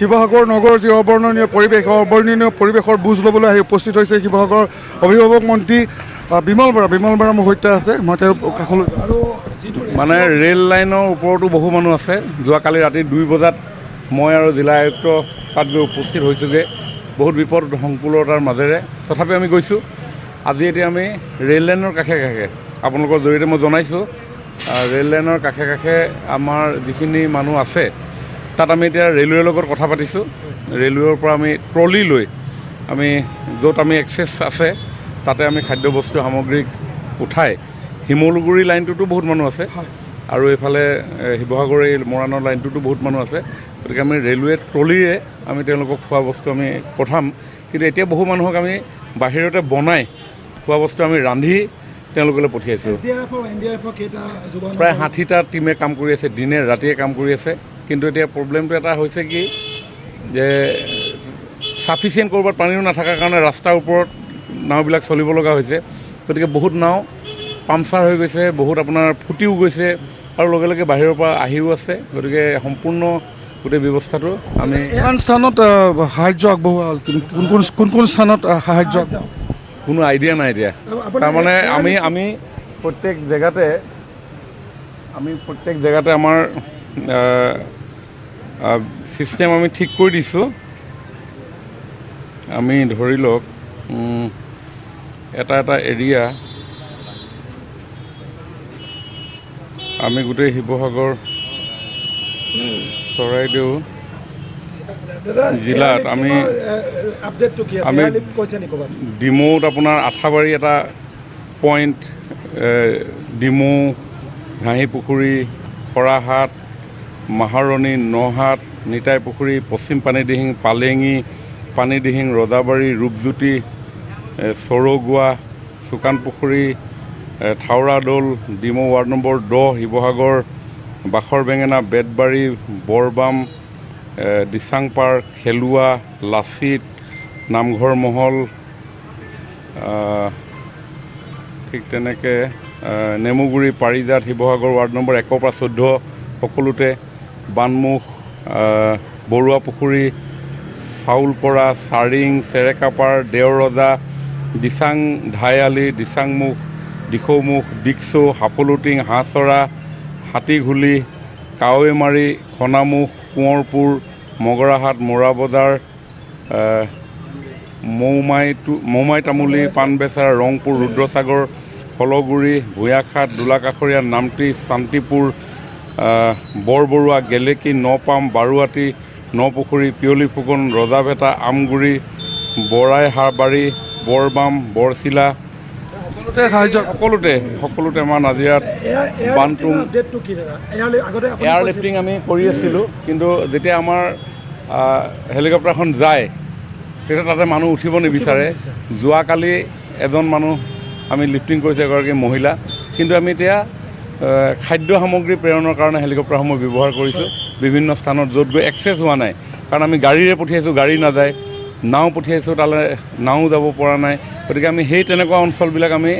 শিৱসাগৰ নগৰৰ যি অবৰ্ণনীয় পৰিৱেশৰ বুজ ল'বলৈ আহি উপস্থিত হৈছে শিৱসাগৰ অভিভাৱক মন্ত্ৰী বিমল বৰা মোৰ সৈতে আছে। মই তেওঁৰ কাষলৈ আৰু মানে ৰেল লাইনৰ ওপৰতো বহু মানুহ আছে। যোৱাকালি ৰাতি 2 বজাত মই আৰু জিলা আয়ুক্ত তাত গৈ উপস্থিত হৈছোঁগৈ বহুত বিপদ সংকুলতাৰ মাজেৰে। তথাপি আমি গৈছোঁ। আজি এতিয়া আমি ৰেল লাইনৰ কাষে আপোনালোকৰ জৰিয়তে মই জনাইছোঁ ৰেল লাইনৰ কাষে আমাৰ যিখিনি মানুহ আছে তাত আমি এতিয়া ৰেলৱেৰ লগত কথা পাতিছোঁ। ৰেলৱেৰ পৰা আমি ট্ৰলি লৈ আমি য'ত আমি এক্সেছ আছে তাতে আমি খাদ্যবস্তু সামগ্ৰী উঠাই শিমলুগুৰি লাইনটোতো বহুত মানুহ আছে আৰু এইফালে শিৱসাগৰ এই মৰাণৰ লাইনটোতো বহুত মানুহ আছে। গতিকে আমি ৰেলৱে ট্ৰলিৰে আমি তেওঁলোকক খোৱা বস্তু আমি পঠাম। কিন্তু এতিয়া বহু মানুহক আমি বাহিৰতে বনাই খোৱা বস্তু আমি ৰান্ধি তেওঁলোকলৈ পঠিয়াইছোঁ। প্ৰায় 60টা টীমে কাম কৰি আছে, দিনে ৰাতিয়ে কাম কৰি আছে। কিন্তু এতিয়া প্ৰব্লেমটো এটা হৈছে কি যে ছাফিচিয়েণ্ট ক'ৰবাত পানীও নাথাকাৰ কাৰণে ৰাস্তাৰ ওপৰত নাওবিলাক চলিব লগা হৈছে। গতিকে বহুত নাও পামচাৰ হৈ গৈছে, বহুত আপোনাৰ ফুটিও গৈছে আৰু লগে লগে বাহিৰৰ পৰা আহিও আছে। গতিকে সম্পূৰ্ণ গোটেই ব্যৱস্থাটো আমি ইমান স্থানত সাহায্য আগবঢ়োৱা হ'ল। কোন স্থানত সাহায্য কোনো আইডিয়া নাই এতিয়া। তাৰমানে আমি প্ৰত্যেক জেগাতে আমাৰ ছিষ্টেম আমি ঠিক কৰি দিছোঁ। আমি ধৰি লওক এটা এৰিয়া আমি গোটেই শিৱসাগৰ চৰাইদেউ জিলাত আমি ডিমৌত আপোনাৰ আঠাবাৰী এটা পইণ্ট, ডিমৌ, ঘাঁহি পুখুৰী, খৰাহাট, মাহাৰণি, নহাট, নিতাই পুখুৰী, পশ্চিম পানীদিহিং, পালেঙি, পানীদিহিং, ৰজাবাৰী, ৰূপজ্যোতি, চৰগুৱা, চুকান পুখুৰী, থাওৰা দৌল, ডিমৌ ৱাৰ্ড নম্বৰ 10, শিৱসাগৰ, বাখৰ বেঙেনা, বেতবাৰী, বৰবাম, দিচাং পাৰ্ক, খেলুৱা, লাচিত, নামঘৰ মহল, ঠিক তেনেকৈ নেমুগুৰি, পাৰিজাত, শিৱসাগৰ ৱাৰ্ড নম্বৰ 1 পৰা 14 সকলোতে, বানমুখ, বৰুৱা পুখুৰী, চাউলপৰা, চাৰিং, চেৰেকাপাৰ, দেওৰজা, দিচাং ঢাইআলি, দিচাংমুখ, দিখৌমুখ, দিকচৌ, সাপলুটিং, হাঁহচৰা, হাতীঘুলি, কাৱৈমাৰী, খনামুখ, কোঁৱৰপুৰ, মগৰাহাট, মৰাবজাৰ, মৌমাই তামুলী, পাণবেচাৰ, ৰংপুৰ, ৰুদ্ৰসাগৰ, ফলগুৰি, ভূঞাখাট, দোলাকাষৰীয়া, নামটি, শান্তিপুৰ, বৰবৰুৱা, গেলেকী, নপাম, বাৰুৱাটি, নপুখুৰী, পিয়লি ফুকন, ৰজাভেটা, আমগুৰি, বৰাইহাবাৰী, বৰবাম, বৰচিলা, সকলোতে আমাৰ নাজিৰাত বানতুং এয়াৰলিফ্টিং আমি কৰি আছিলোঁ। কিন্তু যেতিয়া আমাৰ হেলিকপ্টাৰখন যায় তেতিয়া তাতে মানুহ উঠিব নিবিচাৰে। যোৱাকালি এজন মানুহ আমি লিফ্টিং কৰিছোঁ, এগৰাকী মহিলা। কিন্তু আমি এতিয়া খাদ্য সামগ্ৰী প্ৰেৰণৰ কাৰণে হেলিকপ্টাৰসমূহ ব্যৱহাৰ কৰিছোঁ বিভিন্ন স্থানত য'ত গৈ এক্সেছ হোৱা নাই। কাৰণ আমি গাড়ীৰে পঠিয়াইছোঁ, গাড়ী নাযায়, নাও পঠিয়াইছোঁ, তালৈ নাও যাব পৰা নাই। গতিকে আমি সেই তেনেকুৱা অঞ্চলবিলাক আমি